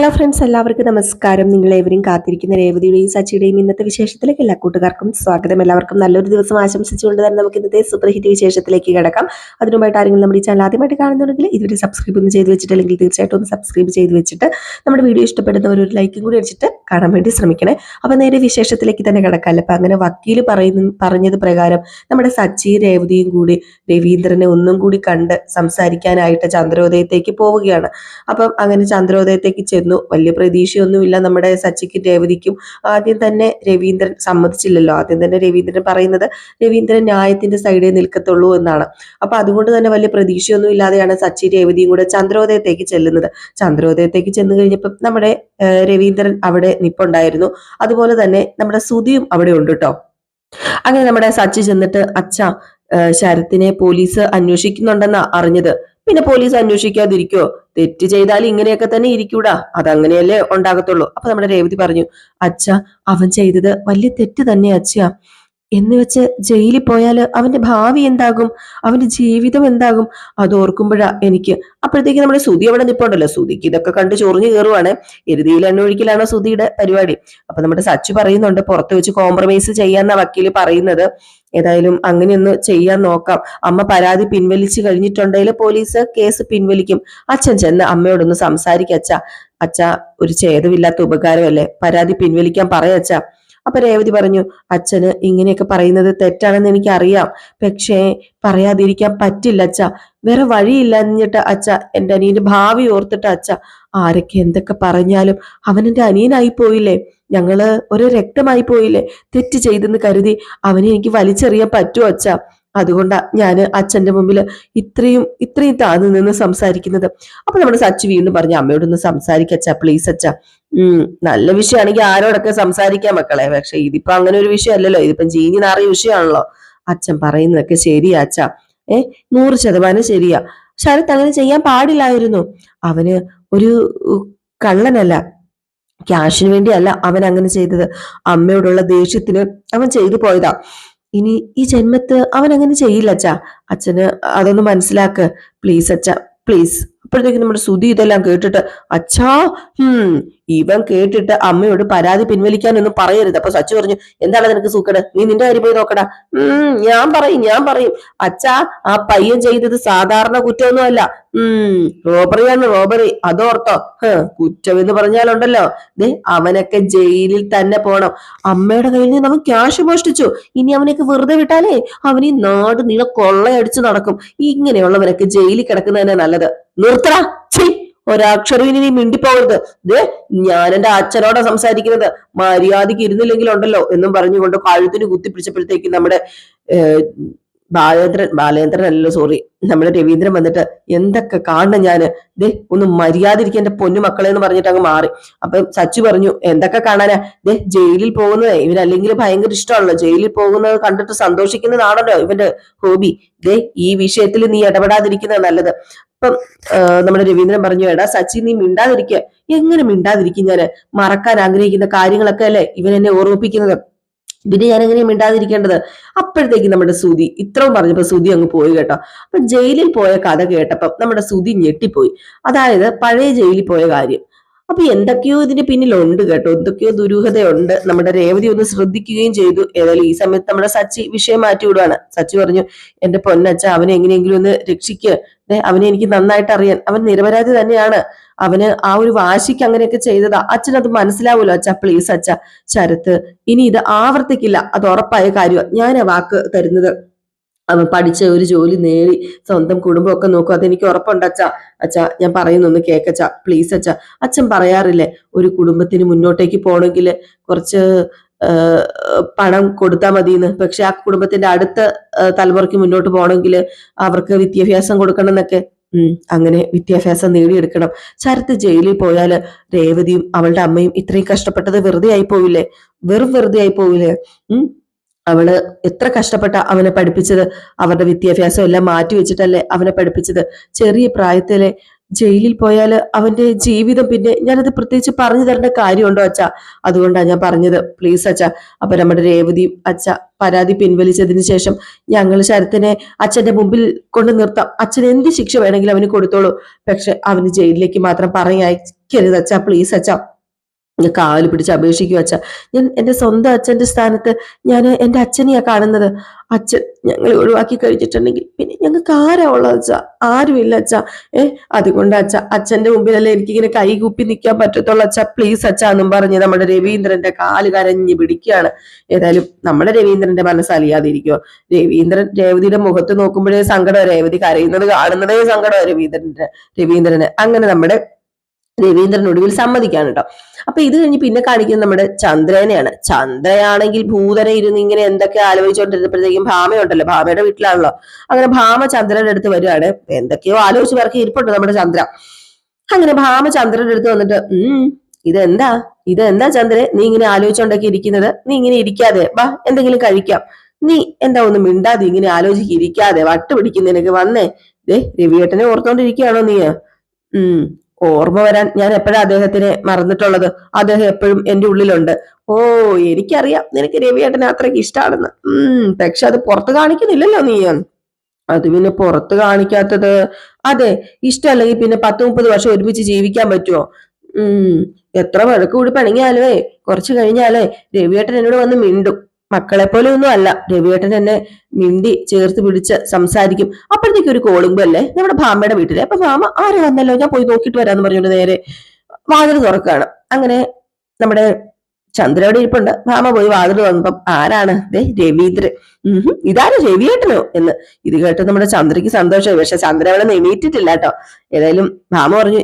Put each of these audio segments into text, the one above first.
Hello friends, എല്ലാവർക്കും നമസ്കാരം. നിങ്ങളേവരും കാത്തിരിക്കുന്ന രേവതിയുടെയും സച്ചിയുടെയും ഇന്നത്തെ വിശേഷത്തിലേക്ക് എല്ലാ കൂട്ടുകാർക്കും സ്വാഗതം. എല്ലാവർക്കും നല്ലൊരു ദിവസം ആശംസിച്ചുകൊണ്ട് തന്നെ നമുക്ക് ഇന്നത്തെ സൂപ്പർ ഹിറ്റ് വിശേഷത്തിലേക്ക് കിടക്കാം. അതിനുമായിട്ട് ആരെങ്കിലും നമ്മുടെ ഈ ചാനൽ ആദ്യമായിട്ട് കാണുന്നുണ്ടെങ്കിൽ ഇതുവരെ സബ്സ്ക്രൈബ് ഒന്നും ചെയ്ത് വെച്ചിട്ടില്ലെങ്കിൽ തീർച്ചയായിട്ടും ഒന്ന് സബ്സ്ക്രൈബ് ചെയ്ത് വെച്ചിട്ട് നമ്മുടെ വീഡിയോ ഇഷ്ടപ്പെടുന്നവർ ഒരു ലൈക്കും കൂടി അടിച്ചിട്ട് കാണാൻ വേണ്ടി ശ്രമിക്കണേ. അപ്പം നേരെ വിശേഷത്തിലേക്ക് തന്നെ കിടക്കാമല്ലോ. അപ്പം അങ്ങനെ വക്കീൽ പറഞ്ഞത് പ്രകാരം നമ്മുടെ സച്ചി രേവതിയും കൂടി രവീന്ദ്രനെ ഒന്നും കൂടി കണ്ട് സംസാരിക്കാനായിട്ട് ചന്ദ്രോദയത്തേക്ക് പോവുകയാണ്. അപ്പം അങ്ങനെ ചന്ദ്രോദയത്തേക്ക് ചെന്നു. വലിയ പ്രതീക്ഷയൊന്നുമില്ല നമ്മുടെ സച്ചിക്കും രേവതിക്കും. ആദ്യം തന്നെ രവീന്ദ്രൻ സമ്മതിച്ചില്ലല്ലോ. ആദ്യം തന്നെ രവീന്ദ്രൻ പറയുന്നത് രവീന്ദ്രൻ ന്യായത്തിന്റെ സൈഡിൽ നിൽക്കത്തുള്ളൂ എന്നാണ്. അപ്പൊ അതുകൊണ്ട് തന്നെ വലിയ പ്രതീക്ഷയൊന്നും ഇല്ലാതെയാണ് സച്ചി രേവതിയും കൂടെ ചന്ദ്രോദയത്തേക്ക് ചെല്ലുന്നത്. ചന്ദ്രോദയത്തേക്ക് ചെന്ന് കഴിഞ്ഞപ്പോൾ നമ്മുടെ രവീന്ദ്രൻ അവിടെ നിപ്പുണ്ടായിരുന്നു. അതുപോലെ തന്നെ നമ്മുടെ സുധിയും അവിടെ ഉണ്ട് കേട്ടോ. അങ്ങനെ നമ്മുടെ സച്ചി ചെന്നിട്ട് അച്ഛാ, ശരത്തിനെ പോലീസ് അന്വേഷിക്കുന്നുണ്ടെന്നാ അറിഞ്ഞത്. പിന്നെ പോലീസ് അന്വേഷിക്കാതിരിക്കോ? തെറ്റ് ചെയ്താൽ ഇങ്ങനെയൊക്കെ തന്നെ ഇരിക്കൂടാ, അതങ്ങനെയല്ലേ ഉണ്ടാകത്തുള്ളൂ. അപ്പൊ നമ്മുടെ രേവതി പറഞ്ഞു, അച്ഛ, അവൻ ചെയ്തത് വലിയ തെറ്റ് തന്നെ അച്ഛ. എന്ന് വെച്ച് ജയിലിൽ പോയാല് അവന്റെ ഭാവി എന്താകും, അവന്റെ ജീവിതം എന്താകും, അത് ഓർക്കുമ്പോഴാ എനിക്ക്. അപ്പോഴത്തേക്ക് നമ്മുടെ സുധി അവിടെ നിൽപ്പുണ്ടല്ലോ. സുധിക്ക് ഇതൊക്കെ കണ്ട് ചൊറിഞ്ഞു കയറുവാണ്. എരുതിയിൽ എണ്ണ ഒഴിക്കലാണ് സുധിയുടെ പരിപാടി. അപ്പൊ നമ്മുടെ സച്ചു പറയുന്നുണ്ട്, പുറത്ത് വെച്ച് കോംപ്രമൈസ് ചെയ്യാന്ന വക്കീല് പറയുന്നത്. ഏതായാലും അങ്ങനെയൊന്ന് ചെയ്യാൻ നോക്കാം. അമ്മ പരാതി പിൻവലിച്ചു കഴിഞ്ഞിട്ടുണ്ടെങ്കിൽ പോലീസ് കേസ് പിൻവലിക്കും. അച്ഛൻ ചെന്ന് അമ്മയോടൊന്ന് സംസാരിക്ക അച്ഛ. അച്ഛ, ഒരു ഛേദമില്ലാത്ത ഉപകാരമല്ലേ, പരാതി പിൻവലിക്കാൻ പറയച്ച. അപ്പൊ രേവതി പറഞ്ഞു, അച്ഛന് ഇങ്ങനെയൊക്കെ പറയുന്നത് തെറ്റാണെന്ന് എനിക്കറിയാം, പക്ഷേ പറയാതിരിക്കാൻ പറ്റില്ല അച്ഛ. വേറെ വഴിയില്ലഞ്ഞിട്ട് അച്ഛ, എന്റെ അനിയന്റെ ഭാവി ഓർത്തിട്ട് അച്ഛ. ആരൊക്കെ എന്തൊക്കെ പറഞ്ഞാലും അവൻ എന്റെ അനിയനായി പോയില്ലേ, ഞങ്ങള് ഒരു രക്തമായി പോയില്ലേ. തെറ്റ് ചെയ്തെന്ന് കരുതി അവനെ എനിക്ക് വലിച്ചെറിയാൻ പറ്റുമോ അച്ഛ? അതുകൊണ്ടാ ഞാന് അച്ഛന്റെ മുമ്പിൽ ഇത്രയും താഴ്ന്നു നിന്ന് സംസാരിക്കുന്നത്. അപ്പൊ നമ്മുടെ സച്ചി വീണ്ടും പറഞ്ഞു, അമ്മയോടൊന്ന് സംസാരിക്കച്ച പ്ലീസ് അച്ഛ. നല്ല വിഷയമാണെങ്കിൽ ആരോടൊക്കെ സംസാരിക്കാൻ മക്കളെ, പക്ഷെ ഇതിപ്പോ അങ്ങനെ ഒരു വിഷയം അല്ലല്ലോ, ഇതിപ്പം ജീനി നാറിയ വിഷയമാണല്ലോ. അച്ഛൻ പറയുന്നതൊക്കെ ശരിയാ അച്ഛ. 100% ശരിയാ. ശരത്ത് അങ്ങനെ ചെയ്യാൻ പാടില്ലായിരുന്നു. അവന് ഒരു കള്ളനല്ല, ക്യാഷിന് വേണ്ടിയല്ല അവൻ അങ്ങനെ ചെയ്തത്. അമ്മയോടുള്ള ദേഷ്യത്തിന് അവൻ ചെയ്തു പോയതാ. ഇനി ഈ ജന്മത്ത് അവൻ അങ്ങനെ ചെയ്യില്ല അച്ഛാ. അച്ഛന് അതൊന്ന് മനസ്സിലാക്ക് പ്ലീസ് അച്ഛ, പ്ലീസ്. അപ്പോഴത്തേക്ക് നമ്മുടെ സുധി ഇതെല്ലാം കേട്ടിട്ട്, അച്ഛാ, ഇവൻ കേട്ടിട്ട് അമ്മയോട് പരാതി പിൻവലിക്കാനൊന്നും പറയരുത്. അപ്പൊ സച്ചു പറഞ്ഞു, എന്താണ് നിനക്ക് സൂക്കട്, നീ നിന്റെ കാര്യം പോയി നോക്കടാ. ഞാൻ പറയും അച്ഛാ, ആ പയ്യൻ ചെയ്തത് സാധാരണ കുറ്റമൊന്നുമല്ല. റോബറിയാണ് റോബറി, അതോർത്തോ. കുറ്റം എന്ന് പറഞ്ഞാലുണ്ടല്ലോ, അവനൊക്കെ ജയിലിൽ തന്നെ പോണം. അമ്മയുടെ കയ്യിൽ നിന്ന് അവൻ ക്യാഷ് മോഷ്ടിച്ചു. ഇനി അവനൊക്കെ വെറുതെ വിട്ടാലേ അവൻ ഈ നാട് നീളെ കൊള്ളയടിച്ച് നടക്കും. ഇങ്ങനെയുള്ളവനൊക്കെ ജയിലിൽ കിടക്കുന്നതന്നെ നല്ലത്. നിർത്തടാ, ഒരക്ഷരം ഇനി നീ മിണ്ടിപ്പോകരുത്. ഞാൻ എന്റെ അച്ഛനോടാ സംസാരിക്കുന്നത്, മര്യാദയ്ക്ക് ഇരുന്നില്ലെങ്കിൽ ഉണ്ടല്ലോ എന്നും പറഞ്ഞുകൊണ്ട് കഴുത്തിന് കുത്തിപ്പിടിച്ചപ്പോഴത്തേക്ക് നമ്മുടെ ബാലേന്ദ്രൻ അല്ലല്ലോ, സോറി, നമ്മുടെ രവീന്ദ്രൻ വന്നിട്ട്, എന്തൊക്കെ കാണണം ഞാന്, ഒന്ന് മര്യാദ ഇരിക്കുക എന്റെ പൊന്നു മക്കളെ എന്ന് പറഞ്ഞിട്ട് അങ്ങ് മാറി. അപ്പൊ സച്ചു പറഞ്ഞു, എന്തൊക്കെ കാണാനാ, ജയിലിൽ പോകുന്നത് ഇവനല്ലെങ്കിൽ ഭയങ്കര ഇഷ്ടമാണല്ലോ, ജയിലിൽ പോകുന്നത് കണ്ടിട്ട് സന്തോഷിക്കുന്നതാണല്ലോ ഇവന്റെ ഹോബി. ഈ വിഷയത്തിൽ നീ ഇടപെടാതിരിക്കുന്നത് നല്ലത്. അപ്പം നമ്മുടെ രവീന്ദ്രൻ പറഞ്ഞു, എടാ സച്ചി, നീ മിണ്ടാതിരിക്കുക. എങ്ങനെ മിണ്ടാതിരിക്കും ഞാന്, മറക്കാൻ ആഗ്രഹിക്കുന്ന കാര്യങ്ങളൊക്കെ അല്ലേ ഇവൻ എന്നെ ഓർമ്മിപ്പിക്കുന്നത്, പിന്നെ ഞാൻ എങ്ങനെയാ മിണ്ടാതിരിക്കേണ്ടത്. അപ്പോഴത്തേക്ക് നമ്മുടെ സുധി ഇത്രയും പറഞ്ഞപ്പോ സുധി അങ്ങ് പോയി കേട്ടോ. അപ്പൊ ജയിലിൽ പോയ കഥ കേട്ടപ്പോ നമ്മുടെ സുധി ഞെട്ടിപ്പോയി. അതായത് പഴയ ജയിലിൽ പോയ കാര്യം. അപ്പൊ എന്തൊക്കെയോ ഇതിന്റെ പിന്നിലുണ്ട് കേട്ടോ, എന്തൊക്കെയോ ദുരൂഹതയുണ്ട്. നമ്മുടെ രേവതി ഒന്ന് ശ്രദ്ധിക്കുകയും ചെയ്തു. ഏതായാലും ഈ സമയത്ത് നമ്മുടെ സച്ചി വിഷയം മാറ്റി വിടുവാണ്. സച്ചി പറഞ്ഞു, എന്റെ പൊന്നച്ഛ, അവനെ എങ്ങനെയെങ്കിലും ഒന്ന് രക്ഷിക്കുക. അവനെ എനിക്ക് നന്നായിട്ട് അറിയാൻ, അവൻ നിരപരാധി തന്നെയാണ്. അവന് ആ ഒരു വാശിക്ക് അങ്ങനെയൊക്കെ ചെയ്തതാ. അച്ഛനത് മനസ്സിലാവൂലോ അച്ഛ, പ്ലീസ് അച്ഛ. ശരത്ത് ഇനി ഇത് ആവർത്തിക്കില്ല, അത് ഉറപ്പായ കാര്യമാണ്. ഞാൻ ആ വാക്ക് തരുന്നത്. അവൻ പഠിച്ച ഒരു ജോലി നേടി സ്വന്തം കുടുംബമൊക്കെ നോക്കും, അതെനിക്ക് ഉറപ്പുണ്ട് അച്ഛ. അച്ഛ, ഞാൻ പറയുന്നൊന്ന് കേക്കച്ച പ്ലീസ് അച്ഛ. അച്ഛൻ പറയാറില്ലേ, ഒരു കുടുംബത്തിന് മുന്നോട്ടേക്ക് പോണെങ്കിൽ കുറച്ച് പണം കൊടുത്താൽ മതിയെന്ന്. പക്ഷെ ആ കുടുംബത്തിന്റെ അടുത്ത തലമുറയ്ക്ക് മുന്നോട്ട് പോകണമെങ്കിൽ അവർക്ക് വിദ്യാഭ്യാസം കൊടുക്കണം എന്നൊക്കെ. അങ്ങനെ വിദ്യാഭ്യാസം നേടിയെടുക്കണം. ശരത്ത് ജയിലിൽ പോയാല് രേവതിയും അവളുടെ അമ്മയും ഇത്രയും കഷ്ടപ്പെട്ടത് വെറുതെ ആയി പോവില്ലേ, വെറുതെ ആയി പോവില്ലേ. അവള് എത്ര കഷ്ടപ്പെട്ട അവനെ പഠിപ്പിച്ചത്, അവരുടെ വിദ്യാഭ്യാസം എല്ലാം മാറ്റി വെച്ചിട്ടല്ലേ അവനെ പഠിപ്പിച്ചത്. ചെറിയ പ്രായത്തിലെ ജയിലിൽ പോയാൽ അവന്റെ ജീവിതം പിന്നെ ഞാനത് പ്രത്യേകിച്ച് പറഞ്ഞു തരേണ്ട കാര്യമുണ്ടോ അച്ഛ? അതുകൊണ്ടാണ് ഞാൻ പറഞ്ഞത്, പ്ലീസ് അച്ഛ. അപ്പൊ നമ്മുടെ രേവതിയും അച്ഛ പരാതി പിൻവലിച്ചതിന് ശേഷം ഞങ്ങൾ ശരത്തിനെ അച്ഛന്റെ മുമ്പിൽ കൊണ്ട് നിർത്താം. അച്ഛൻ എന്ത് ശിക്ഷ വേണമെങ്കിലും അവന് കൊടുത്തോളൂ. പക്ഷെ അവന് ജയിലിലേക്ക് മാത്രം പറഞ്ഞയക്കരുത് അച്ഛ, പ്ലീസ് അച്ഛ. കാല് പിടിച്ച് അപേക്ഷിക്കുക അച്ഛ. ഞാൻ എന്റെ സ്വന്തം അച്ഛന്റെ സ്ഥാനത്ത് ഞാൻ എന്റെ അച്ഛനെയാ കാണുന്നത്. അച്ഛൻ ഞങ്ങളെ ഒഴിവാക്കി കഴിച്ചിട്ടുണ്ടെങ്കിൽ പിന്നെ ഞങ്ങൾക്ക് ആരാ ഉള്ളത് അച്ഛ? ആരുമില്ല അച്ഛ. അതുകൊണ്ട് അച്ഛ, അച്ഛന്റെ മുമ്പിലല്ലേ എനിക്കിങ്ങനെ കൈകൂപ്പി നിൽക്കാൻ പറ്റത്തുള്ളൂ അച്ഛ, പ്ലീസ് അച്ഛ എന്നും പറഞ്ഞ് നമ്മുടെ രവീന്ദ്രന്റെ കാല് കരഞ്ഞ് പിടിക്കുകയാണ്. ഏതായാലും നമ്മുടെ രവീന്ദ്രന്റെ മനസ്സലിയാതിരിക്കുവോ? രവീന്ദ്രൻ രേവതിയുടെ മുഖത്ത് നോക്കുമ്പോഴേ സങ്കടം, രേവതി കരയുന്നത് കാണുന്നതേ സങ്കടം രവീന്ദ്രന്. അങ്ങനെ നമ്മുടെ രവീന്ദ്രൻ ഒടുവിൽ സമ്മതിക്കാണ് കേട്ടോ. അപ്പൊ ഇത് കഴിഞ്ഞ് പിന്നെ കാണിക്കുന്നത് നമ്മുടെ ചന്ദ്രനെയാണ്. ചന്ദ്രയാണെങ്കിൽ ഭൂതനെ ഇരുന്ന് ഇങ്ങനെ എന്തൊക്കെ ആലോചിച്ചുകൊണ്ടിരുന്നപ്പോഴത്തേക്കും ഭാമയുണ്ടല്ലോ, ഭാമയുടെ വീട്ടിലാണല്ലോ. അങ്ങനെ ഭാമ ചന്ദ്രന്റെ അടുത്ത് വരികയാണ്. എന്തൊക്കെയോ ആലോചിച്ച് പേർക്ക് ഇരിപ്പുണ്ട് നമ്മുടെ ചന്ദ്ര. അങ്ങനെ ഭാമ ചന്ദ്രന്റെ അടുത്ത് വന്നിട്ട് ഇതെന്താ ചന്ദ്രൻ, നീ ഇങ്ങനെ ആലോചിച്ചുകൊണ്ടൊക്കെ ഇരിക്കുന്നത്? നീ ഇങ്ങനെ ഇരിക്കാതെ വാ, എന്തെങ്കിലും കഴിക്കാം. നീ എന്താ ഒന്നും മിണ്ടാതെ ഇങ്ങനെ ആലോചിച്ചിരിക്കാതെ വട്ട് പിടിക്കുന്നതിനൊക്കെ വന്നേ. രവിയേട്ടനെ ഓർത്തോണ്ടിരിക്കുകയാണോ നീ? ഓർമ്മ വരാൻ ഞാൻ എപ്പോഴാ അദ്ദേഹത്തിനെ മറന്നിട്ടുള്ളത്? അദ്ദേഹം എപ്പോഴും എന്റെ ഉള്ളിലുണ്ട്. ഓ, എനിക്കറിയാം നിനക്ക് രവിയേട്ടനെ അത്രയ്ക്ക് ഇഷ്ടമാണെന്ന്. പക്ഷെ അത് പുറത്ത് കാണിക്കുന്നില്ലല്ലോ നീ. അത് പിന്നെ പുറത്ത് കാണിക്കാത്തത്? അതെ, ഇഷ്ടമല്ലെങ്കിൽ പിന്നെ 10-30 വർഷം ഒരുമിച്ച് ജീവിക്കാൻ പറ്റുമോ? എത്ര വഴക്ക് കൂടി പണിങ്ങിയാലേ കുറച്ച് കഴിഞ്ഞാലേ രവിയേട്ടൻ എന്നോട് വന്ന് മിണ്ടും. മക്കളെ പോലെ ഒന്നും അല്ല, രവിയേട്ടൻ എന്നെ മിണ്ടി ചേർത്ത് പിടിച്ച് സംസാരിക്കും. അപ്പോഴത്തേക്ക് ഒരു കോളിംഗ് അല്ലേ നമ്മുടെ ഭാമയുടെ വീട്ടിലെ. അപ്പൊ ഭാമ ആര് വന്നല്ലോ, ഞാൻ പോയി നോക്കിയിട്ട് വരാന്ന് പറഞ്ഞുകൊണ്ട് നേരെ വാതിൽ തുറക്കുകയാണ്. അങ്ങനെ നമ്മുടെ ചന്ദ്രയോടെ ഇരിപ്പുണ്ട്. ഭാമ പോയി വാതിൽ വന്നപ്പം ആരാണ്? രവീന്ദ്രൻ. ഇതാരും രവിയേട്ടനോ എന്ന്. ഇത് കേട്ട് നമ്മുടെ ചന്ദ്രയ്ക്ക് സന്തോഷമായി. പക്ഷെ ചന്ദ്ര അവളെ എണീറ്റിട്ടില്ല കേട്ടോ. ഏതായാലും ഭാമ പറഞ്ഞു,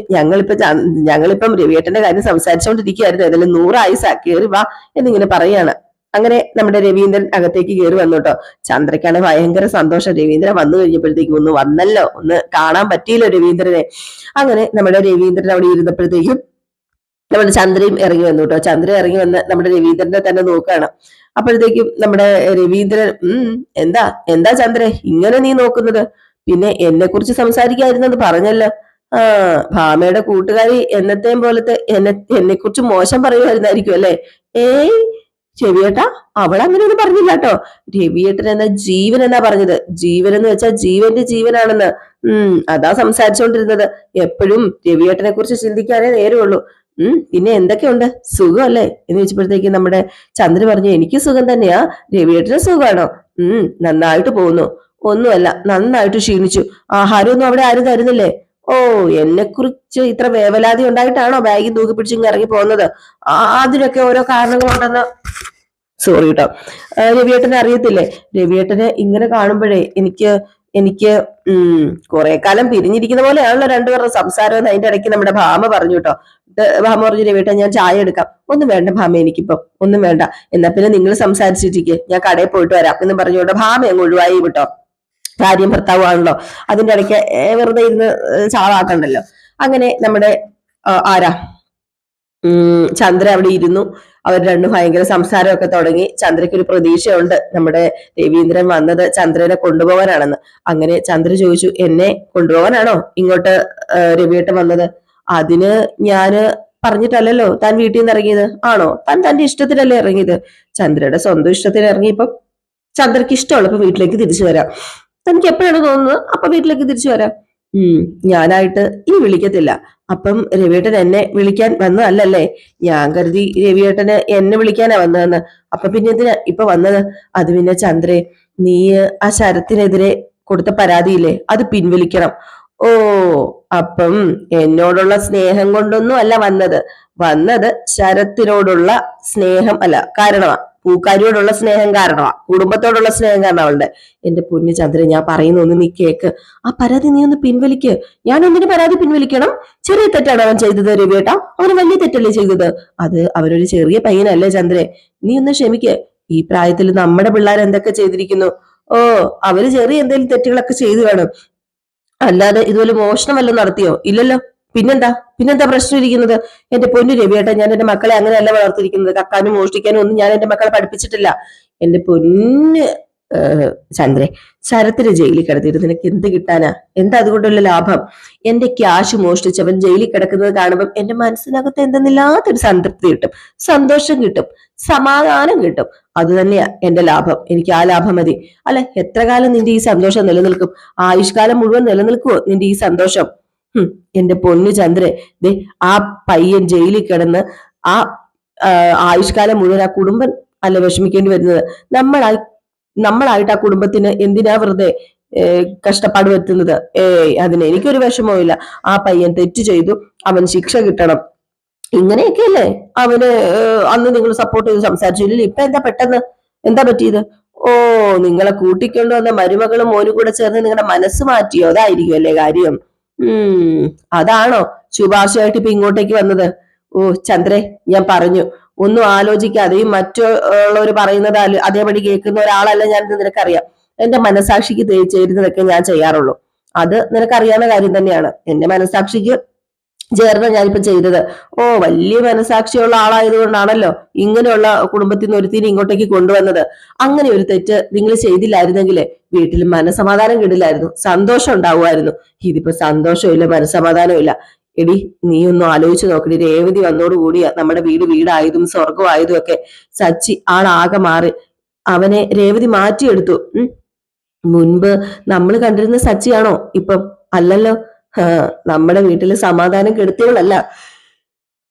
ഞങ്ങളിപ്പം രവിയേട്ടന്റെ കാര്യം സംസാരിച്ചുകൊണ്ടിരിക്കുകയായിരുന്നു. ഏതായാലും 100 ആയുസാ, കയറി വാ എന്നിങ്ങനെ പറയാണ്. അങ്ങനെ നമ്മുടെ രവീന്ദ്രൻ അകത്തേക്ക് കയറി വന്നു കേട്ടോ. ചന്ദ്രയ്ക്കാണ് ഭയങ്കര സന്തോഷം. രവീന്ദ്രൻ വന്നു കഴിഞ്ഞപ്പോഴത്തേക്കും ഒന്ന് വന്നല്ലോ, ഒന്ന് കാണാൻ പറ്റിയില്ലോ രവീന്ദ്രനെ. അങ്ങനെ നമ്മുടെ രവീന്ദ്രൻ അവിടെ ഇരുന്നപ്പോഴത്തേക്കും നമ്മുടെ ചന്ദ്രയും ഇറങ്ങി വന്നു കേട്ടോ. ചന്ദ്ര ഇറങ്ങി വന്ന് നമ്മുടെ രവീന്ദ്രനെ തന്നെ നോക്കുകയാണ്. അപ്പോഴത്തേക്കും നമ്മുടെ രവീന്ദ്രൻ എന്താ ചന്ദ്ര ഇങ്ങനെ നീ നോക്കുന്നത്? പിന്നെ എന്നെ കുറിച്ച് സംസാരിക്കാതിരുന്നെന്ന് പറഞ്ഞല്ലോ. ഭാമയുടെ കൂട്ടുകാരി എന്നത്തെയും പോലത്തെ എന്നെ കുറിച്ച് മോശം പറയുമായിരുന്നായിരിക്കും അല്ലേ? രവിയേട്ടാ, അവൾ അങ്ങനെയൊന്നും പറഞ്ഞില്ല കേട്ടോ. രവിയേട്ടൻ എന്ന ജീവൻ എന്നാ പറഞ്ഞത്. ജീവൻ എന്ന് വെച്ചാൽ ജീവന്റെ ജീവനാണെന്ന്. അതാ സംസാരിച്ചുകൊണ്ടിരുന്നത്. എപ്പോഴും രവിയേട്ടനെ കുറിച്ച് ചിന്തിക്കാനേ നേരമുള്ളൂ. പിന്നെ എന്തൊക്കെയുണ്ട്, സുഖമല്ലേ എന്ന് ചോദിച്ചപ്പോഴത്തേക്ക് നമ്മുടെ ചന്ദ്ര പറഞ്ഞു, എനിക്ക് സുഖം തന്നെയാ. രവിയേട്ടന് സുഖമാണോ? നന്നായിട്ട് പോകുന്നു. ഒന്നുമല്ല, നന്നായിട്ട് ക്ഷീണിച്ചു. ആഹാരമൊന്നും അവിടെ ആരും തരുന്നില്ലേ? ഓ, എന്നെ കുറിച്ച് ഇത്ര വേവലാതി ഉണ്ടായിട്ടാണോ ബാഗിൽ തൂക്കി പിടിച്ച് ഇറങ്ങി പോകുന്നത്? അതിനൊക്കെ ഓരോ കാരണങ്ങളുണ്ടെന്ന്. സോറി കേട്ടോ, രവിയേട്ടനെ അറിയത്തില്ലേ? രവിയേട്ടനെ ഇങ്ങനെ കാണുമ്പോഴേ എനിക്ക് കുറെ കാലം പിരിഞ്ഞിരിക്കുന്ന പോലെയാണല്ലോ രണ്ടുപേരുടെ സംസാരം എന്ന് അതിന്റെ ഇടയ്ക്ക് നമ്മുടെ ഭാമ പറഞ്ഞു കേട്ടോ. ഭാമ പറഞ്ഞു, രവിയേട്ടൻ ഞാൻ ചായ എടുക്കാം. ഒന്നും വേണ്ട ഭാമ, എനിക്കിപ്പം ഒന്നും വേണ്ട. എന്നാ പിന്നെ നിങ്ങൾ സംസാരിച്ചിട്ടിരിക്കെ, ഞാൻ കടയിൽ പോയിട്ട് വരാം എന്ന് പറഞ്ഞുകൊണ്ട് ഭാമ അങ്ങ് ഒഴിവായി വിട്ടോ. ഭാര്യയും ഭർത്താവുമാണല്ലോ, അതിന്റെ ഇടയ്ക്ക് വെറുതെ ഇരുന്ന് ചാവാക്കണ്ടല്ലോ. അങ്ങനെ നമ്മുടെ ആരാ ചന്ദ്ര അവിടെ ഇരുന്നു. അവർ രണ്ടും ഭയങ്കര സംസാരമൊക്കെ തുടങ്ങി. ചന്ദ്രയ്ക്ക് ഒരു പ്രതീക്ഷയുണ്ട്, നമ്മുടെ രവീന്ദ്രൻ വന്നത് ചന്ദ്രനെ കൊണ്ടുപോകാനാണെന്ന്. അങ്ങനെ ചന്ദ്ര ചോദിച്ചു, എന്നെ കൊണ്ടുപോകാനാണോ ഇങ്ങോട്ട് രവിയേട്ടൻ വന്നത്? അതിന് ഞാന് പറഞ്ഞിട്ടല്ലല്ലോ താൻ വീട്ടിൽ നിന്ന് ഇറങ്ങിയത്. ആണോ? താൻ തന്റെ ഇഷ്ടത്തിനല്ലേ ഇറങ്ങിയത്? ചന്ദ്രയുടെ സ്വന്തം ഇഷ്ടത്തിന് ഇറങ്ങിയപ്പം ചന്ദ്രയ്ക്ക് ഇഷ്ടമുള്ളപ്പോ വീട്ടിലേക്ക് തിരിച്ചു വരാം. തനിക്ക് എപ്പോഴാണ് തോന്നുന്നത് അപ്പൊ വീട്ടിലേക്ക് തിരിച്ചു വരാം. ഞാനായിട്ട് ഇനി വിളിക്കത്തില്ല. അപ്പം രവിയേട്ടൻ എന്നെ വിളിക്കാൻ വന്നതല്ലേ? ഞാൻ കരുതി രവിയേട്ടന് എന്നെ വിളിക്കാനാ വന്നതെന്ന്. അപ്പൊ പിന്നെ എന്തിനാ ഇപ്പൊ വന്നത്? അത് പിന്നെ ചന്ദ്രേ, നീ ആ ശരത്തിനെതിരെ കൊടുത്ത പരാതിയില്ലേ, അത് പിൻവലിക്കണം. ഓ, അപ്പം എന്നോടുള്ള സ്നേഹം കൊണ്ടൊന്നും അല്ല വന്നത് ശരത്തിനോടുള്ള സ്നേഹം അല്ല കാരണമാ. പൂക്കാരിയോടുള്ള സ്നേഹം കാരണമാ, കുടുംബത്തോടുള്ള സ്നേഹം കാരണം അവളുടെ. എന്റെ പൊന്നു ചന്ദ്രൻ, ഞാൻ പറയുന്ന ഒന്ന് നീ കേക്ക്. ആ പരാതി നീ ഒന്ന് പിൻവലിക്ക്. ഞാൻ എന്തിനു പരാതി പിൻവലിക്കണം? ചെറിയ തെറ്റാണ് അവൻ ചെയ്തത് രവിയേട്ടാ, അവന് വലിയ തെറ്റല്ലേ ചെയ്തത്? അത് അവനൊരു ചെറിയ പയ്യനല്ലേ ചന്ദ്രൻ, നീ ഒന്ന് ക്ഷമിക്ക്. ഈ പ്രായത്തിൽ നമ്മുടെ പിള്ളേർ എന്തൊക്കെ ചെയ്തിരിക്കുന്നു. ഓ, അവര് ചെറിയ എന്തെങ്കിലും തെറ്റുകളൊക്കെ ചെയ്തു കാണും, അല്ലാതെ ഇതുപോലെ മോഷണം വല്ലതും നടത്തിയോ? ഇല്ലല്ലോ. പിന്നെന്താ പ്രശ്നം ഇരിക്കുന്നത്? എന്റെ പൊന്നു രവിയേട്ട, ഞാൻ എന്റെ മക്കളെ അങ്ങനെയല്ല വളർത്തിയിരിക്കുന്നത്. കക്കാനും മോഷ്ടിക്കാനും ഒന്നും ഞാൻ എന്റെ മക്കളെ പഠിപ്പിച്ചിട്ടില്ല. എന്റെ പൊന്ന് ചന്ദ്രെ, ശരത്തിന് ജയിലിൽ കിടത്തിയിട്ട് നിനക്ക് എന്ത് കിട്ടാനാ? എന്താ അതുകൊണ്ടുള്ള ലാഭം? എന്റെ ക്യാഷ് മോഷ്ടിച്ചവൻ ജയിലിൽ കിടക്കുന്നത് കാണുമ്പോൾ എന്റെ മനസ്സിനകത്ത് എന്തെന്നില്ലാത്തൊരു സംതൃപ്തി കിട്ടും, സന്തോഷം കിട്ടും, സമാധാനം കിട്ടും. അത് തന്നെയാ എന്റെ ലാഭം. എനിക്ക് ആ ലാഭം മതി. അല്ലെ, എത്ര കാലം നിന്റെ ഈ സന്തോഷം നിലനിൽക്കും? ആയുഷ്കാലം മുഴുവൻ നിലനിൽക്കുവോ നിന്റെ ഈ സന്തോഷം? എന്റെ പൊന്നു ചന്ദ്രൻ, ദേ ആ പയ്യൻ ജയിലിൽ കിടന്ന് ആ ആയുഷ്കാലം മുഴുവൻ ആ കുടുംബം അല്ല വിഷമിക്കേണ്ടി വരുന്നത്. നമ്മളായിട്ട് ആ കുടുംബത്തിന് എന്തിനാ വെറുതെ കഷ്ടപ്പാട് വരുത്തുന്നത്? അതിന് എനിക്കൊരു വിഷമവും ഇല്ല. ആ പയ്യൻ തെറ്റ് ചെയ്തു, അവൻ ശിക്ഷ കിട്ടണം. ഇങ്ങനെയൊക്കെയല്ലേ അവന് അന്ന് നിങ്ങൾ സപ്പോർട്ട് ചെയ്ത് സംസാരിച്ചില്ല. ഇപ്പൊ എന്താ പെട്ടെന്ന് എന്താ പറ്റിയത്? ഓ, നിങ്ങളെ കൂട്ടിക്കൊണ്ടു വന്ന മരുമകളും മോനും കൂടെ ചേർന്ന് നിങ്ങളുടെ മനസ്സ് മാറ്റിയോ? അതായിരിക്കും അല്ലേ കാര്യം? അതാണോ ശുപാർശയായിട്ട് ഇപ്പൊ ഇങ്ങോട്ടേക്ക് വന്നത്? ഓ ചന്ദ്രേ, ഞാൻ പറഞ്ഞു, ഒന്നും ആലോചിക്കാതെയും മറ്റുള്ളവർ പറയുന്നത് അതേപടി കേൾക്കുന്ന ഒരാളല്ല ഞാൻ, നിനക്കറിയാം. എന്റെ മനസാക്ഷിക്ക് ചേരുന്നതൊക്കെ ഞാൻ ചെയ്യാറുള്ളൂ. അത് നിനക്കറിയാവുന്ന കാര്യം തന്നെയാണ്. എന്റെ മനസാക്ഷിക്ക് ചേർന്ന ഞാനിപ്പോ ചെയ്തത്. ഓ, വലിയ മനസാക്ഷിയുള്ള ആളായതുകൊണ്ടാണല്ലോ ഇങ്ങനെയുള്ള കുടുംബത്തിൽ നിന്ന് ഒരുത്തിന് ഇങ്ങോട്ടേക്ക് കൊണ്ടുവന്നത്. അങ്ങനെ ഒരു തെറ്റ് നിങ്ങൾ ചെയ്തില്ലായിരുന്നെങ്കിൽ വീട്ടിൽ മനസമാധാനം കിടില്ലായിരുന്നു, സന്തോഷം ഉണ്ടാവുമായിരുന്നു. ഇതിപ്പോ സന്തോഷമില്ല, മനസമാധാനവും ഇല്ല. എടി, നീ ഒന്നും ആലോചിച്ച് നോക്കടി. രേവതി വന്നോടുകൂടിയാ നമ്മുടെ സ്വർഗമായതും ഒക്കെ. സച്ചി ആളാകെ മാറി. അവനെ രേവതി മാറ്റിയെടുത്തു. മുൻപ് നമ്മൾ കണ്ടിരുന്ന സച്ചിയാണോ ഇപ്പം? അല്ലല്ലോ. നമ്മുടെ വീട്ടില് സമാധാനം കെടുത്തിയവളല്ല,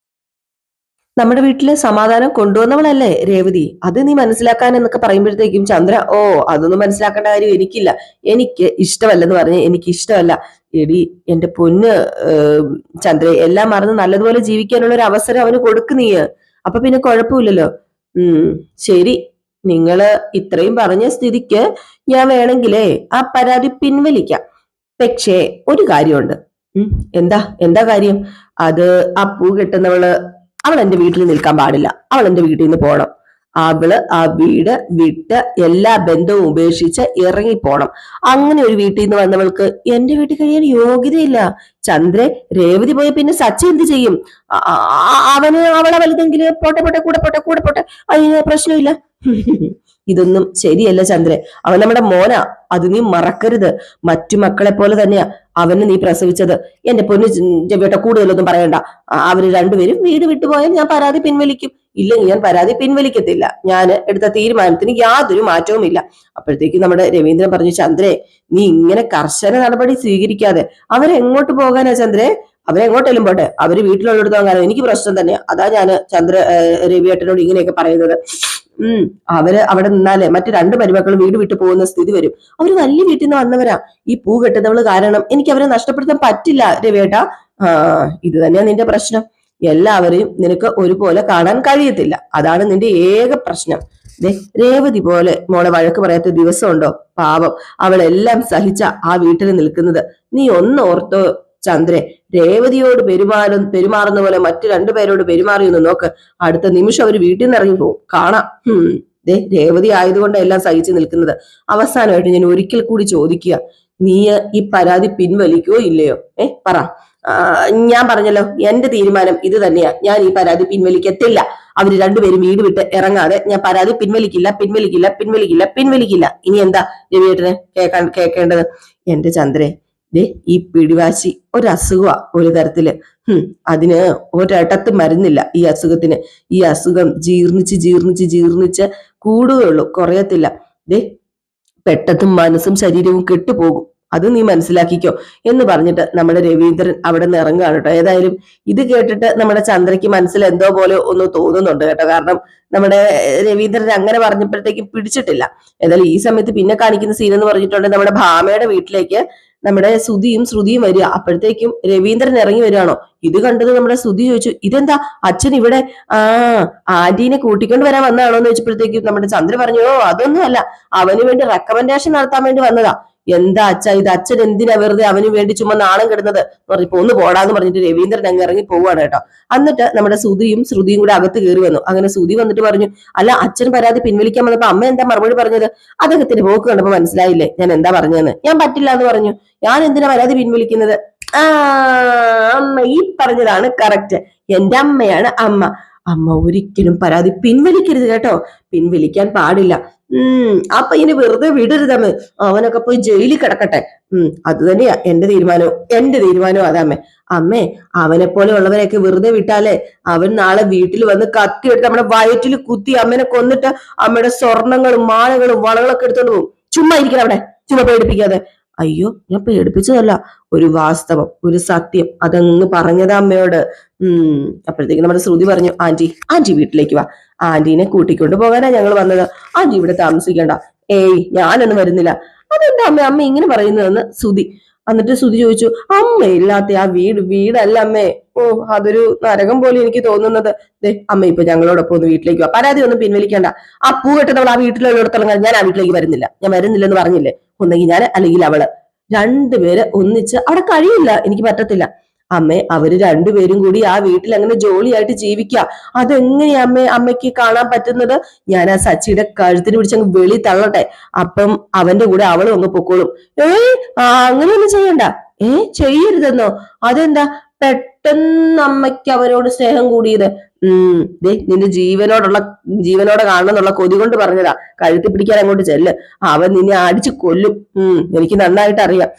നമ്മുടെ വീട്ടില് സമാധാനം കൊണ്ടുവന്നവളല്ലേ രേവതി. അത് നീ മനസ്സിലാക്കാൻ എന്നൊക്കെ പറയുമ്പോഴത്തേക്കും ചന്ദ്ര, ഓ അതൊന്നും മനസ്സിലാക്കേണ്ട കാര്യം എനിക്കില്ല, എനിക്ക് ഇഷ്ടമല്ലെന്ന് പറഞ്ഞ് എനിക്ക് ഇഷ്ടമല്ല. എടി എന്റെ പൊന്ന് ചന്ദ്ര, എല്ലാം മറന്ന് നല്ലതുപോലെ ജീവിക്കാനുള്ള ഒരു അവസരം അവന് കൊടുക്ക് നീ. അപ്പൊ പിന്നെ കുഴപ്പമില്ലല്ലോ. ശരി, നിങ്ങള് ഇത്രയും പറഞ്ഞ സ്ഥിതിക്ക് ഞാൻ വേണമെങ്കിലേ ആ പരാതി പിൻവലിക്കാം. പക്ഷേ ഒരു കാര്യമുണ്ട്. എന്താ എന്താ കാര്യം? അത് ആ പൂ കെട്ടുന്നവള് അവൾ എന്റെ വീട്ടിൽ നിൽക്കാൻ പാടില്ല. അവൾ എന്റെ വീട്ടിൽ നിന്ന് പോണം. അവള് ആ വീട് വിട്ട് എല്ലാ ബന്ധവും ഉപേക്ഷിച്ച് ഇറങ്ങിപ്പോണം. അങ്ങനെ ഒരു വീട്ടിൽ നിന്ന് വന്നവൾക്ക് എന്റെ വീട്ടിൽ കഴിയാൻ യോഗ്യതയില്ല. ചന്ദ്രെ, രേവതി പോയ പിന്നെ സച്ചി എന്ത് ചെയ്യും? അവളെ വലുതെങ്കിലും പോട്ടെ പോട്ടെ, കൂടെ പോട്ടെ കൂടെ പോട്ടെ, അതിന് പ്രശ്നമില്ല. ഇതൊന്നും ശരിയല്ല ചന്ദ്രെ. അവൻ നമ്മുടെ മോനാ, അത് നീ മറക്കരുത്. മറ്റു മക്കളെ പോലെ തന്നെയാ അവന് നീ പ്രസവിച്ചത്. എന്റെ പൊന്നു ജബിയേട്ട, കൂടുതലൊന്നും പറയണ്ട. അവര് രണ്ടുപേരും വീട് വിട്ടുപോയാൽ ഞാൻ പരാതി പിൻവലിക്കും. ഇല്ലെങ്കിൽ ഞാൻ പരാതി പിൻവലിക്കത്തില്ല. ഞാൻ എടുത്ത തീരുമാനത്തിന് യാതൊരു മാറ്റവും ഇല്ല. അപ്പോഴത്തേക്ക് നമ്മുടെ രവീന്ദ്രൻ പറഞ്ഞു, ചന്ദ്രേ, നീ ഇങ്ങനെ കർശന നടപടി സ്വീകരിക്കാതെ. അവരെങ്ങോട്ട് പോകാനാ ചന്ദ്രേ? അവരെങ്ങോട്ടെങ്കിലും പോട്ടെ, അവര് വീട്ടിലുള്ളിടത്തോ അങ്ങനെ എനിക്ക് പ്രശ്നം തന്നെയാ. അതാ ഞാൻ രവിയേട്ടനോട് ഇങ്ങനെയൊക്കെ പറയുന്നത്. അവര് അവിടെ നിന്നാലേ മറ്റു രണ്ട് മരുമക്കളും വീട് വിട്ടു പോകുന്ന സ്ഥിതി വരും. അവര് വലിയ വീട്ടിൽ നിന്ന് വന്നവരാ. ഈ പൂ കെട്ടുന്നവള് കാരണം എനിക്ക് അവരെ നഷ്ടപ്പെടുത്താൻ പറ്റില്ല രവിയേട്ട. ഇത് തന്നെയാ നിന്റെ പ്രശ്നം. എല്ലാവരെയും നിനക്ക് ഒരുപോലെ കാണാൻ കഴിയത്തില്ല. അതാണ് നിന്റെ ഏക പ്രശ്നം. രേവതി പോലെ മോളെ വഴക്ക് പറയാത്ത ദിവസമുണ്ടോ? പാവം, അവളെല്ലാം സഹിച്ച ആ വീട്ടിൽ നിൽക്കുന്നത്. നീ ഒന്ന് ഓർത്തോ ചന്ദ്രൻ, രേവതിയോട് പെരുമാറുന്ന പോലെ മറ്റു രണ്ടുപേരോട് പെരുമാറിയൊന്ന് നോക്ക്. അടുത്ത നിമിഷം അവര് വീട്ടിൽ നിന്ന് ഇറങ്ങി പോകും, കാണാം. രേവതി ആയതുകൊണ്ട് എല്ലാം സഹിച്ചു നിൽക്കുന്നത്. അവസാനമായിട്ട് ഞാൻ ഒരിക്കൽ കൂടി ചോദിക്കുക, നീ ഈ പരാതി പിൻവലിക്കുകയോ ഇല്ലയോ? പറ. ഞാൻ പറഞ്ഞല്ലോ, എന്റെ തീരുമാനം ഇത് തന്നെയാ. ഞാൻ ഈ പരാതി പിൻവലിക്കത്തില്ല. അവര് രണ്ടുപേരും വീട് വിട്ട് ഇറങ്ങാതെ ഞാൻ പരാതി പിൻവലിക്കില്ല, പിൻവലിക്കില്ല, പിൻവലിക്കില്ല, പിൻവലിക്കില്ല. ഇനി എന്താ രവിയേട്ടനെ കേൾക്കേണ്ടത്? എന്റെ ചന്ദ്രേ, ഈ പിടിവാശി ഒരസുഖമാ ഒരു തരത്തില്. അതിന് ഒരിടത്ത് മരുന്നില്ല ഈ അസുഖത്തിന്. ഈ അസുഖം ജീർണിച്ച് ജീർണിച്ച് ജീർണിച്ച് കൂടുകയുള്ളൂ, കുറയത്തില്ല. പെട്ടെന്ന് മനസ്സും ശരീരവും കെട്ടുപോകും. അത് നീ മനസ്സിലാക്കിക്കോ എന്ന് പറഞ്ഞിട്ട് നമ്മുടെ രവീന്ദ്രൻ അവിടെ നിന്ന് ഇറങ്ങുകയാണ് കേട്ടോ. ഏതായാലും ഇത് കേട്ടിട്ട് നമ്മുടെ ചന്ദ്രയ്ക്ക് മനസ്സിൽ എന്തോ പോലെ ഒന്ന് തോന്നുന്നുണ്ട് കേട്ടോ. കാരണം നമ്മുടെ രവീന്ദ്രൻ അങ്ങനെ പറഞ്ഞപ്പോഴത്തേക്കും പിടിച്ചിട്ടില്ല. ഏതായാലും ഈ സമയത്ത് പിന്നെ കാണിക്കുന്ന സീൻ എന്ന് പറഞ്ഞിട്ടുണ്ടെങ്കിൽ നമ്മുടെ ഭാമയുടെ വീട്ടിലേക്ക് നമ്മുടെ ശ്രുതിയും വരിക. അപ്പോഴത്തേക്കും രവീന്ദ്രൻ ഇറങ്ങി വരികയാണോ. ഇത് കണ്ടത് നമ്മുടെ ശ്രുതി ചോദിച്ചു, ഇതെന്താ അച്ഛൻ ഇവിടെ? ആന്റീനെ കൂട്ടിക്കൊണ്ട് വരാൻ വന്നതാണോ എന്ന് ചോദിച്ചപ്പോഴത്തേക്കും നമ്മുടെ ചന്ദ്ര പറഞ്ഞു, ഓ അതൊന്നും അല്ല, അവന് വേണ്ടി റെക്കമെൻഡേഷൻ നടത്താൻ വേണ്ടി വന്നതാ. എന്താ അച്ഛ ഇത്? അച്ഛൻ എന്തിനാ വെറുതെ അവന് വേണ്ടി ചുമ്മാ നാണം കിടന്നത് എന്ന് പറഞ്ഞപ്പോ ഒന്ന് പോടാന്ന് പറഞ്ഞിട്ട് രവീന്ദ്രൻ അങ്ങ് ഇറങ്ങി പോവാണ് കേട്ടോ. എന്നിട്ട് നമ്മുടെ ശ്രുതിയും കൂടെ അകത്ത് കയറി വന്നു. അങ്ങനെ ശ്രുതി വന്നിട്ട് പറഞ്ഞു, അല്ല അച്ഛൻ പരാതി പിൻവലിക്കാൻ വന്നപ്പോ അമ്മ എന്താ മറുപടി പറഞ്ഞത്? അദ്ദേഹത്തിന്റെ പോക്ക് കണ്ടപ്പോ മനസ്സിലായില്ലേ ഞാൻ എന്താ പറഞ്ഞതെന്ന്? ഞാൻ പറ്റില്ല എന്ന് പറഞ്ഞു. ഞാൻ എന്തിനാ പരാതി പിൻവലിക്കുന്നത്? അമ്മ ഈ പറഞ്ഞതാണ് കറക്റ്റ്. എന്റെ അമ്മയാണ് അമ്മ. അമ്മ ഒരിക്കലും പരാതി പിൻവലിക്കരുത് കേട്ടോ, പിൻവലിക്കാൻ പാടില്ല. ആ പയ്യനെ വെറുതെ വിടരുതമ്മേ, അവനൊക്കെ പോയി ജയിലിൽ കിടക്കട്ടെ. അത് തന്നെയാ എന്റെ തീരുമാനവും അതാമ്മേ. അമ്മേ, അവനെ പോലെ ഉള്ളവരെയൊക്കെ വെറുതെ വിട്ടാലേ അവൻ നാളെ വീട്ടിൽ വന്ന് കത്തിയെടുത്ത് നമ്മുടെ വയറ്റിൽ കുത്തി അമ്മനെ കൊന്നിട്ട് അമ്മയുടെ സ്വർണങ്ങളും മാലകളും വളകളൊക്കെ എടുത്തോണ്ട് പോകും. ചുമ്മാ ഇരിക്കണം അവിടെ, ചുമ്മാ പേടിപ്പിക്കാതെ. അയ്യോ, ഞാൻ പേടിപ്പിച്ചതല്ല, ഒരു വാസ്തവം, ഒരു സത്യം, അതങ്ങ് പറഞ്ഞതാ അമ്മയോട്. അപ്പോഴത്തേക്ക് നമ്മുടെ ശ്രുതി പറഞ്ഞു, ആന്റി വീട്ടിലേക്ക് വാ, ആന്റീനെ കൂട്ടിക്കൊണ്ട് പോകാനാ ഞങ്ങൾ വന്നത്, ആന്റി ഇവിടെ താമസിക്കണ്ട. ഏയ്, ഞാനൊന്നും വരുന്നില്ല. അതെന്താ അമ്മ ഇങ്ങനെ പറയുന്നതെന്ന് ശ്രുതി. എന്നിട്ട് ശ്രുതി ചോദിച്ചു, അമ്മയില്ലാത്ത ആ വീടല്ല അമ്മേ. ഓ, അതൊരു നരകം പോലെ എനിക്ക് തോന്നുന്നത്. അമ്മ ഇപ്പൊ ഞങ്ങളോടൊപ്പം ഒന്ന് വീട്ടിലേക്ക് വാ, പരാതി ഒന്നും പിൻവലിക്കണ്ട. ആ പൂ കെട്ടുന്നവൾ ആ വീട്ടിലുള്ളിടത്തോളം ഞാൻ ആ വീട്ടിലേക്ക് ഞാൻ വരുന്നില്ലെന്ന് പറഞ്ഞില്ലേ. ഒന്നെങ്കിൽ ഞാൻ അല്ലെങ്കിൽ അവള്, രണ്ടുപേര് ഒന്നിച്ച് അവിടെ കഴിയില്ല, എനിക്ക് പറ്റത്തില്ല. അമ്മേ, അവര് രണ്ടുപേരും കൂടി ആ വീട്ടിൽ അങ്ങനെ ജോളിയായിട്ട് ജീവിക്കുക, അതെങ്ങനെയാ അമ്മയ്ക്ക് കാണാൻ പറ്റുന്നത്? ഞാൻ ആ സച്ചിയുടെ കഴുത്തിന് പിടിച്ചങ്ങ് വെളി തള്ളട്ടെ, അപ്പം അവന്റെ കൂടെ അവളും അങ്ങ് പൊക്കോളും. അങ്ങനെയൊന്നും ചെയ്യണ്ട. ചെയ്യരുതെന്നോ? അതെന്താ പെട്ടെന്ന് അമ്മയ്ക്ക് അവരോട് സ്നേഹം കൂടിയത്? നിന്റെ ജീവനോടെ കാണണം എന്നുള്ള കൊതി കൊണ്ട് പറഞ്ഞതാ. കഴുത്തി പിടിക്കാൻ അങ്ങോട്ട് ചെല്ല്, അവൻ നിന്നെ അടിച്ചു കൊല്ലും. എനിക്ക് നന്നായിട്ട് അറിയാം.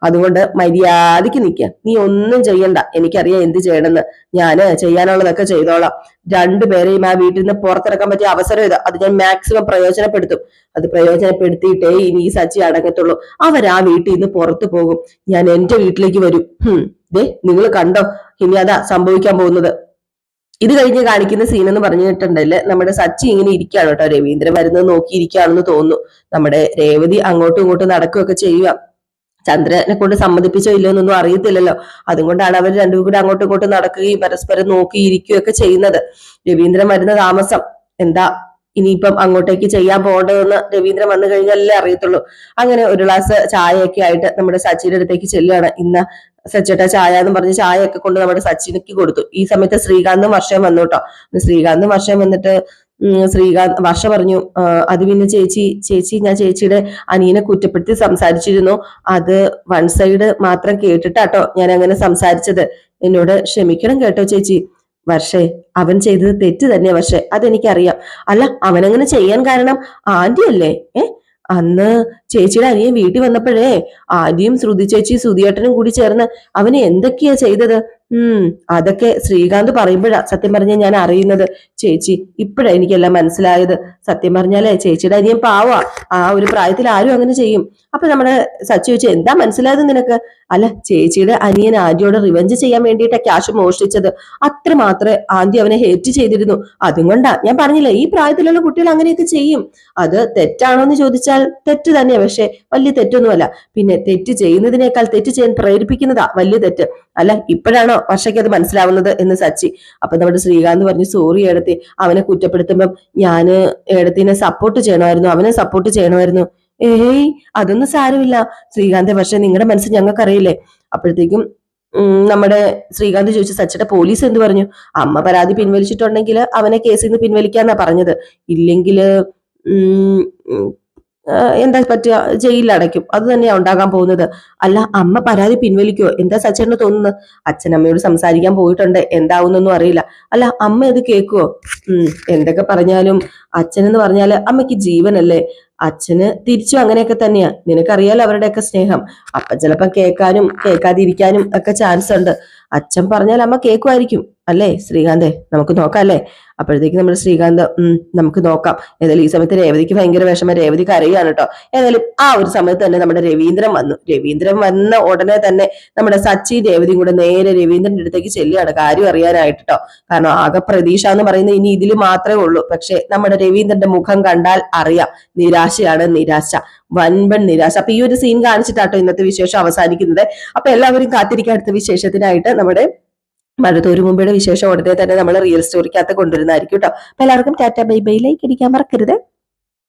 അതുകൊണ്ട് മര്യാദക്ക് നിൽക്കുക, നീ ഒന്നും ചെയ്യണ്ട, എനിക്കറിയാം എന്ത് ചെയ്യണമെന്ന്. ഞാന് ചെയ്യാനുള്ളതൊക്കെ ചെയ്തോളാം. രണ്ടുപേരെയും ആ വീട്ടിൽ നിന്ന് പുറത്തിറക്കാൻ പറ്റിയ അവസരം ഇത്, അത് ഞാൻ മാക്സിമം പ്രയോജനപ്പെടുത്തും. അത് പ്രയോജനപ്പെടുത്തിയിട്ടേ ഇനി ഈ സച്ചി അടങ്ങത്തുള്ളൂ. അവരാ വീട്ടിൽ നിന്ന് പുറത്തു പോകും, ഞാൻ എന്റെ വീട്ടിലേക്ക് വരും. നിങ്ങൾ കണ്ടോ, ഇനി അതാ സംഭവിക്കാൻ പോകുന്നത്. ഇത് കഴിഞ്ഞ് കാണിക്കുന്ന സീൻ എന്ന് പറഞ്ഞിട്ടുണ്ടല്ലേ, നമ്മുടെ സച്ചി ഇങ്ങനെ ഇരിക്കുകയാണ് കേട്ടോ, രവീന്ദ്രൻ വരുന്നത് നോക്കിയിരിക്കുകയാണെന്ന് തോന്നുന്നു. നമ്മുടെ രേവതി അങ്ങോട്ടും ഇങ്ങോട്ടും നടക്കുകയൊക്കെ ചെയ്യുക. ചന്ദ്രനെ കൊണ്ട് സമ്മതിപ്പിച്ചോ ഇല്ലോ എന്നൊന്നും അറിയത്തില്ലല്ലോ, അതുകൊണ്ടാണ് അവർ രണ്ടും കൂടെ അങ്ങോട്ടും ഇങ്ങോട്ടും നടക്കുകയും പരസ്പരം നോക്കിയിരിക്കുകയൊക്കെ ചെയ്യുന്നത്. രവീന്ദ്രൻ വരുന്ന താമസം എന്താ ഇനിയിപ്പം അങ്ങോട്ടേക്ക് ചെയ്യാൻ പോകേണ്ടതെന്ന് രവീന്ദ്രൻ വന്നു കഴിഞ്ഞാലല്ലേ അറിയത്തുള്ളൂ. അങ്ങനെ ഒരു ഗ്ലാസ് ചായയൊക്കെ ആയിട്ട് നമ്മുടെ സച്ചിയുടെ അടുത്തേക്ക് ചെല്ലുകയാണ്. ഇന്ന് സച്ചേട്ട ചായ എന്ന് പറഞ്ഞ് ചായയൊക്കെ കൊണ്ട് നമ്മുടെ സച്ചിനക്ക് കൊടുത്തു. ഈ സമയത്ത് ശ്രീകാന്തും വർഷയും വന്നു കേട്ടോ. ശ്രീകാന്തും വർഷയും വന്നിട്ട് വർഷ പറഞ്ഞു, അത് പിന്നെ ചേച്ചി ഞാൻ ചേച്ചിയുടെ അനിയനെ കുറ്റപ്പെടുത്തി സംസാരിച്ചിരുന്നു, അത് വൺ സൈഡ് മാത്രം കേട്ടിട്ടാട്ടോ ഞാൻ അങ്ങനെ സംസാരിച്ചത്, എന്നോട് ക്ഷമിക്കണം കേട്ടോ ചേച്ചി. വർഷേ, അവൻ ചെയ്തത് തെറ്റ് തന്നെ വർഷേ, അതെനിക്കറിയാം. അല്ല, അവനങ്ങനെ ചെയ്യാൻ കാരണം ആന്റി അല്ലേ? അന്ന് ചേച്ചിയുടെ അനിയൻ വീട്ടിൽ വന്നപ്പോഴേ ആന്റിയും ശ്രുതി ചേച്ചി ശ്രുതിയേട്ടനും കൂടി ചേർന്ന് അവന് എന്തൊക്കെയാ ചെയ്തത്? അതൊക്കെ ശ്രീകാന്ത് പറയുമ്പോഴാ സത്യം പറഞ്ഞ ഞാൻ അറിയുന്നത് ചേച്ചി. ഇപ്പോഴാ എനിക്കെല്ലാം മനസ്സിലായത്. സത്യം പറഞ്ഞാലേ ചേച്ചിയുടെ അനിയൻ പാവാ, ആ ഒരു പ്രായത്തിൽ ആരും അങ്ങനെ ചെയ്യും. അപ്പൊ നമ്മുടെ സച്ചി ചോദിച്ചു, എന്താ മനസ്സിലായത് നിനക്ക്? അല്ല, ചേച്ചിയുടെ അനിയൻ ആന്റിയോട് റിവെഞ്ച് ചെയ്യാൻ വേണ്ടിയിട്ടാ ക്യാഷ് മോഷ്ടിച്ചത്, അത്ര മാത്രമേ ആന്റി അവനെ ഹേറ്റ് ചെയ്തിരുന്നു. അതുകൊണ്ടാ ഞാൻ പറഞ്ഞില്ലേ, ഈ പ്രായത്തിലുള്ള കുട്ടികൾ അങ്ങനെയൊക്കെ ചെയ്യും. അത് തെറ്റാണോ എന്ന് ചോദിച്ചാൽ തെറ്റ് തന്നെയാ, പക്ഷെ വലിയ തെറ്റൊന്നുമല്ല. പിന്നെ തെറ്റ് ചെയ്യുന്നതിനേക്കാൾ തെറ്റ് ചെയ്യാൻ പ്രേരിപ്പിക്കുന്നതാ വലിയ തെറ്റ്. അല്ല, ഇപ്പോഴാണോ വർഷയ്ക്ക് അത് മനസ്സിലാവുന്നത് എന്ന് സച്ചി. അപ്പൊ നമ്മുടെ ശ്രീകാന്ത് പറഞ്ഞു, സോറി ഏടത്തി, അവനെ കുറ്റപ്പെടുത്തുമ്പം ഞാന് ഏടത്തിനെ സപ്പോർട്ട് ചെയ്യണമായിരുന്നു, അവനെ സപ്പോർട്ട് ചെയ്യണമായിരുന്നു. അതൊന്നും സാരമില്ല ശ്രീകാന്ത്, പക്ഷെ നിങ്ങളുടെ മനസ്സ് ഞങ്ങൾക്കറിയില്ലേ. അപ്പോഴത്തേക്കും നമ്മുടെ ശ്രീകാന്ത് ചോദിച്ചു, സച്ചിയുടെ പോലീസ് എന്ത് പറഞ്ഞു? അമ്മ പരാതി പിൻവലിച്ചിട്ടുണ്ടെങ്കിൽ അവനെ കേസിൽ നിന്ന് പിൻവലിക്കാന്നാ പറഞ്ഞത്, ഇല്ലെങ്കില് എന്താ പറ്റുക, ജയിലിലടയ്ക്കും, അത് തന്നെയാ ഉണ്ടാകാൻ പോകുന്നത്. അല്ല, അമ്മ പരാതി പിൻവലിക്കുവോ? എന്താ സച്ചേട്ടന് തോന്നുന്നത്? അച്ഛനമ്മയോട് സംസാരിക്കാൻ പോയിട്ടുണ്ട്, എന്താവുന്നൊന്നും അറിയില്ല. അല്ല, അമ്മ ഇത് കേൾക്കുവോ? എന്തൊക്കെ പറഞ്ഞാലും അച്ഛനെന്ന് പറഞ്ഞാല് അമ്മയ്ക്ക് ജീവനല്ലേ, അച്ഛന് തിരിച്ചും അങ്ങനെയൊക്കെ തന്നെയാ. നിനക്കറിയാലോ അവരുടെയൊക്കെ സ്നേഹം. അപ്പൊ ചിലപ്പോ കേൾക്കാനും കേൾക്കാതിരിക്കാനും ഒക്കെ ചാൻസ് ഉണ്ട്. അച്ഛൻ പറഞ്ഞാൽ അമ്മ കേൾക്കുമായിരിക്കും അല്ലേ ശ്രീകാന്തെ? നമുക്ക് നോക്കാം അല്ലേ? അപ്പോഴത്തേക്ക് നമ്മുടെ ശ്രീകാന്ത് നമുക്ക് നോക്കാം. ഏതായാലും ഈ സമയത്ത് രേവതിക്ക് ഭയങ്കര വിഷമം, രേവതി കരയാണ് കേട്ടോ. ഏതായാലും ആ ഒരു സമയത്ത് തന്നെ നമ്മുടെ രവീന്ദ്രൻ വന്നു. രവീന്ദ്രൻ വന്ന ഉടനെ തന്നെ നമ്മുടെ സച്ചി രേവതിയും കൂടെ നേരെ രവീന്ദ്രന്റെ അടുത്തേക്ക് ചെല്ലുകയാണ്, കാര്യം അറിയാനായിട്ട് കേട്ടോ. കാരണം ആകെ പ്രതീക്ഷ എന്ന് പറയുന്നത് ഇനി ഇതിൽ മാത്രമേ ഉള്ളൂ. പക്ഷെ നമ്മുടെ രവീന്ദ്രന്റെ മുഖം കണ്ടാൽ അറിയാം, നിരാശയാണ്, നിരാശ, വൻപൻ നിരാശ. അപ്പൊ ഈ ഒരു സീൻ കാണിച്ചിട്ടാട്ടോ ഇന്നത്തെ വിശേഷം അവസാനിക്കുന്നത്. അപ്പൊ എല്ലാവരും കാത്തിരിക്കുക അടുത്ത വിശേഷത്തിനായിട്ട്. നമ്മുടെ മഴത്തോരു മുമ്പയുടെ വിശേഷം ഉടനെ തന്നെ നമ്മൾ റിയൽ സ്റ്റോറിക്കകത്ത് കൊണ്ടുവരുന്നതായിരിക്കും കേട്ടോ. അപ്പൊ എല്ലാവർക്കും ടാറ്റ ബൈ ബൈ, ലൈക്ക് അടിക്കാൻ മറക്കരുത്.